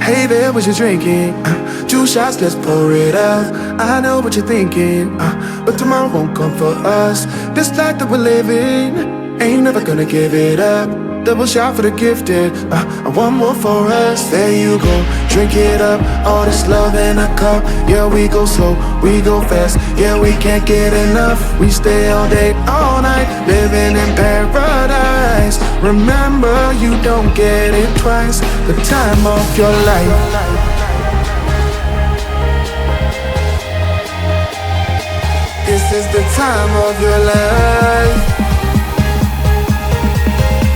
Hey there, what you drinking? 2 shots, let's pour it out. I know what you're thinking, but tomorrow won't come for us. This life that we're living, ain't never gonna give it up. Double shot for the gifted, and one more for us. There you go, drink it up. All this love in a cup. Yeah, we go slow, we go fast. Yeah, we can't get enough. We stay all day, all night, living in paradise. Remember, you don't get it twice. The time of your life. This is the time of your life.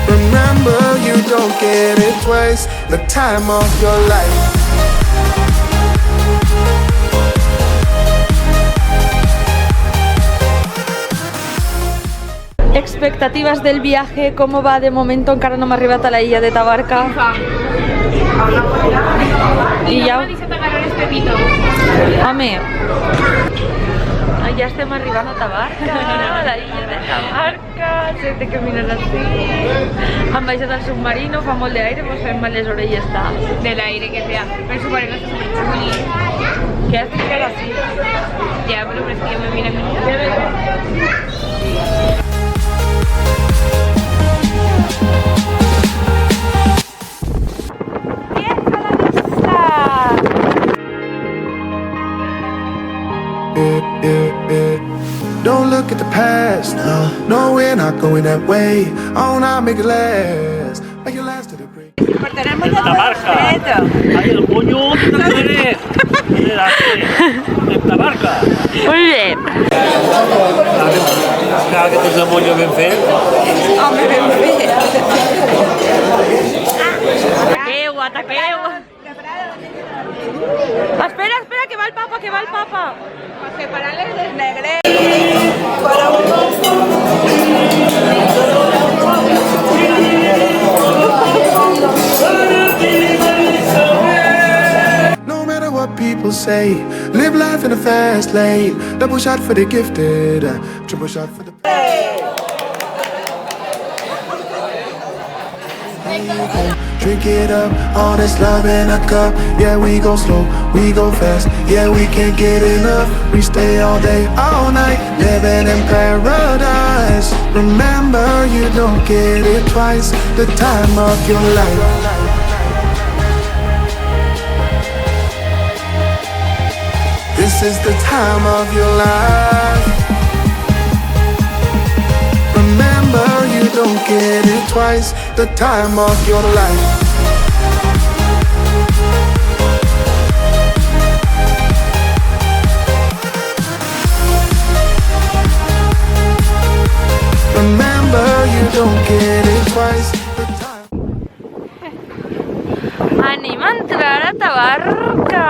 Remember, you don't get it twice. The time of your life. Expectativas del viaje, ¿cómo va de momento? Encara no m'ha arribat a la illa de Tabarca. I ja... Home, ja estem arribant a Tabarca, a la illa de Tabarca, gent que mira així. Han baixat al submarino, fa molt d'aire, pues fem mal les orelles, està. De l'aire que sea, pero el submarino está súper chuli. ¿Qué has dicho así? Ya, pero es que yo me mira a mí. Don't look at the past, no, we're not going that way. Oh, now make it last, make it last to the break. Tabarca, ahí el puño de Tabarca. Muy bien. Clar que tens el moño ben fet. Home, ben fet. Ataqueu, ataqueu. Espera, espera, que va el papa, que va el papa. Separarles dels negres. No matter what people say, live life in a fast lane. Double shot for the gifted, triple shot for the... Drink it up, all this love in a cup. Yeah, we go slow, we go fast. Yeah, we can't get enough. We stay all day, all night, living in paradise. Remember, you don't get it twice. The time of your life. This is the time of your life. Remember, you don't get it twice. The time of your life. Remember, you don't get it twice. The time. Anem a entrar a Tabarca.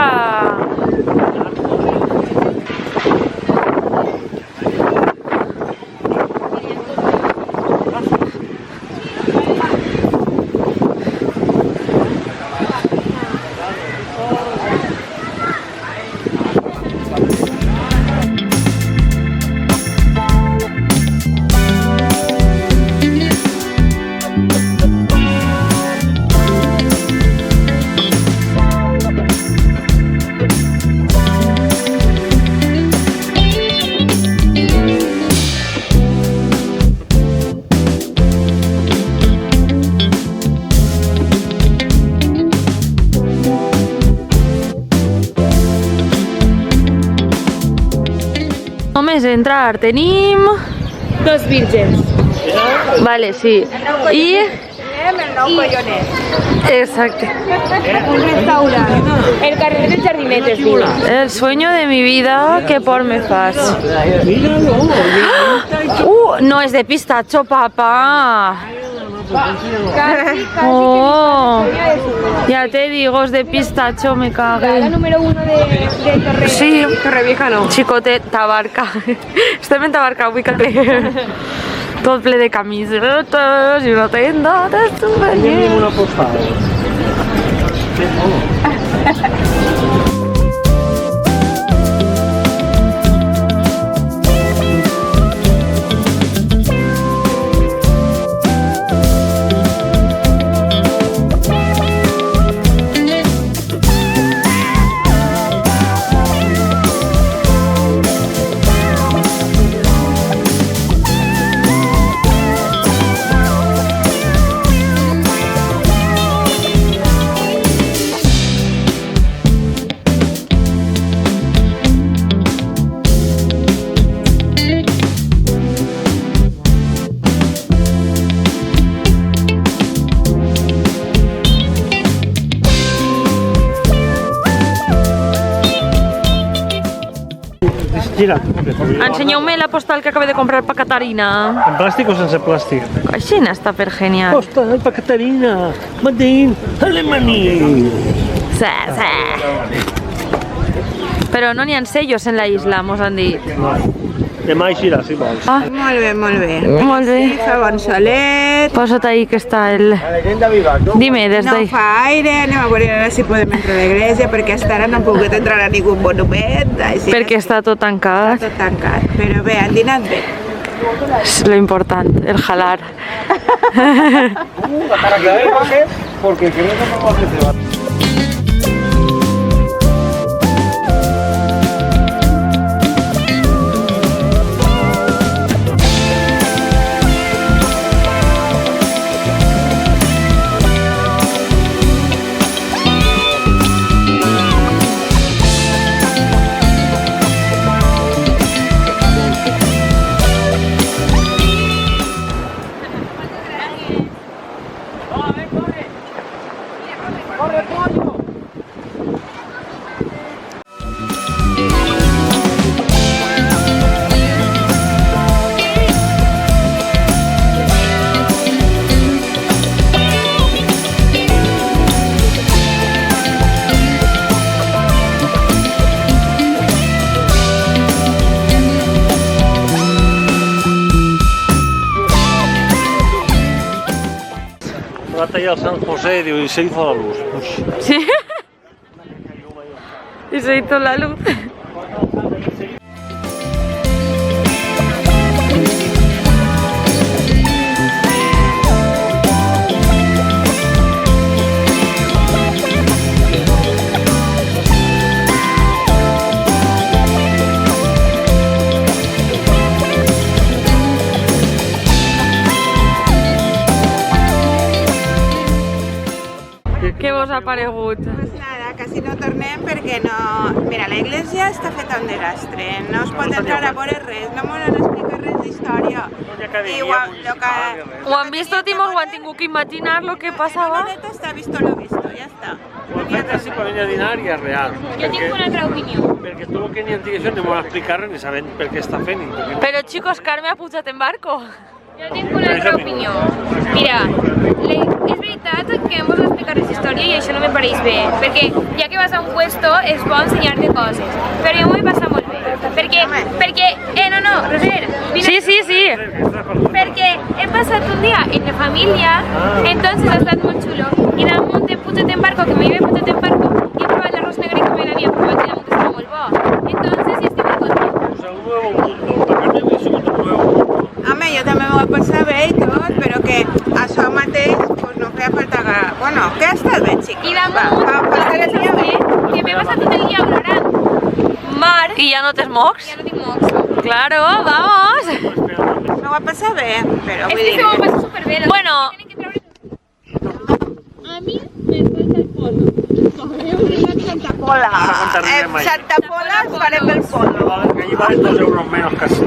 Només entrar tenim... 2 vírgens. Vale, sí. I... El nou collonet. Exacte. Un restaurant. El carrer dels jardinetes, diu. El sueño de mi vida, ¿qué por me fas? No es de pistacho, papá. Casi, Oh, ya te digo, es de pistacho, me la cagué. número 1 de Torre. Sí, Torrevieja no. Chicote, Tabarca. Estem en Tabarca, ubícate. Tot ple de camisetes i una tenda de souvenirs. Una postal. Gira. Ensenyeu-me la postal que acabé de comprar per Catarina. ¿En plástico o sense plàstic? Així està per genial. Postal para Catarina. Madin, Alemania. Sí, sí. Però no n'hi ha sellos en la isla, mos han dit. Demà eixirà, si vols. Ah, Molt bé, molt bé. molt bé. Sí, fa bon solet, Posa't ahí que està el... Dime, des no d'ahí. fa aire, anem a veure ara si podem entrar a l'església, perquè hasta ara no hem pogut entrar a ningú monument, així Perquè està tot tancat. tot tancat. Però bé, han dinat bé. És lo important, el jalar. Porque creo que no va a Va a tallar el San José y se hizo la luz. Sí. Y se hizo la luz. Què vos ha paregut? Pues nada, quasi no tornem perquè no... Mira, la iglesia està feta un desastre, no es pot entrar a veure res, no m'ho han explicat res d'història. Ho han vist tot i mos ho han tingut que imaginar lo que passava. Lo de està visto lo visto, ja està. Ho han fet així per venir a dinar i és real. Jo tinc una altra opinió. Perquè tu que ni en digues no m'ho explicar res ni sabent per què està fent. Però chicos, Carme ha pujat en barco. Jo tinc una altra opinió. Mira, és veritat que hem de explicar la història i això no me pareix bé, perquè ja que vas a un puesto és bo ensenyar-te coses, però jo m'ho he passat molt bé, perquè, no, Roser, vine. Sí. Perquè he passat un dia en la família, entonces ha estat molt xulo, i damunt he pujat en barco, que m'havia pujat en barco, i he provat l'arròs negre que me l'havia provat i damunt estava molt bo, entonces jo estic molt contenta. O sea, un nuevo mundo, para mí es un nuevo mundo. Home, jo també m'ho he passat bé i tot, però que això mateix pues, no feia falta... Bueno, que ha estat bé, xic. I damunt, que m'he passat tot el dia olorant. Mar. I ja no tens mocs? Ja no tinc mocs. Claro, vamos. No ho he passat bé, però És vull que dir... se m'ho passa superbé. Bueno. A mi me falta el polo. Santa Pola. En Santa Pola es farem el polo. Que allí valen 2 euros menos casi.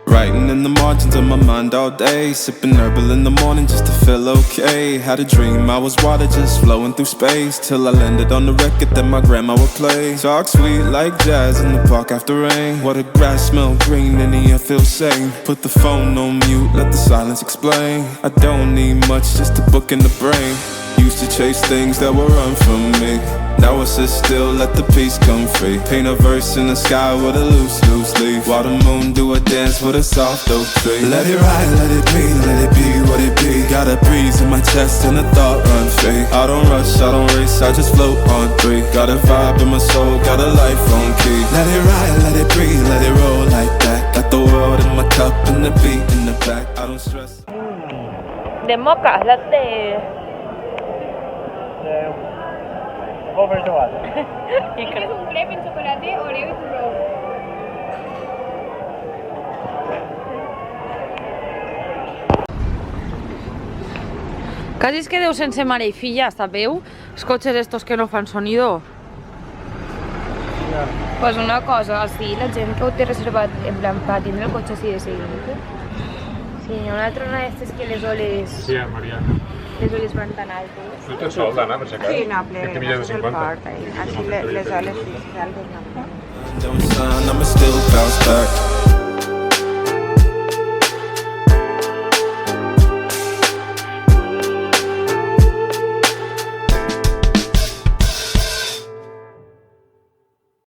Writing in the margins of my mind all day, sipping herbal in the morning just to feel okay. Had a dream I was water just flowing through space, till I landed on the record that my grandma would play. Talk sweet like jazz in the park after rain. What the grass smell green and the air feels sane. Put the phone on mute, let the silence explain. I don't need much, just a book in the brain. Used to chase things that were run from me. Now I sit still, let the peace come free. Paint a verse in the sky with a loose leaf. While the moon do a dance with a soft oak tree. Let it ride, let it be what it be. Got a breeze in my chest and a thought run free. I don't rush, I don't race, I just float on 3. Got a vibe in my soul, got a life on key. Let it ride, let it breathe, let it roll like that. Got the world in my cup and the beat in the back. I don't stress. De moca, latte. ¿Quieres un crepe en chocolate, oreo y turrón? Quasi es que deu sense mare i filla, sabeu? Els cotxes estos que no fan sonido. Pues una cosa, sí, la gent que ho té reservat en plan per tindre el cotxe així de seguit. Sí, una altra una d'aquestes que les oles... Sí, Mariana. Les oles van tan altes. No tens sol d'anar, per si acaso. Sí, no, ple, Que té millor de això és el 50. port, així les oles fixes, altes no. Sun, I'ma still bounce back.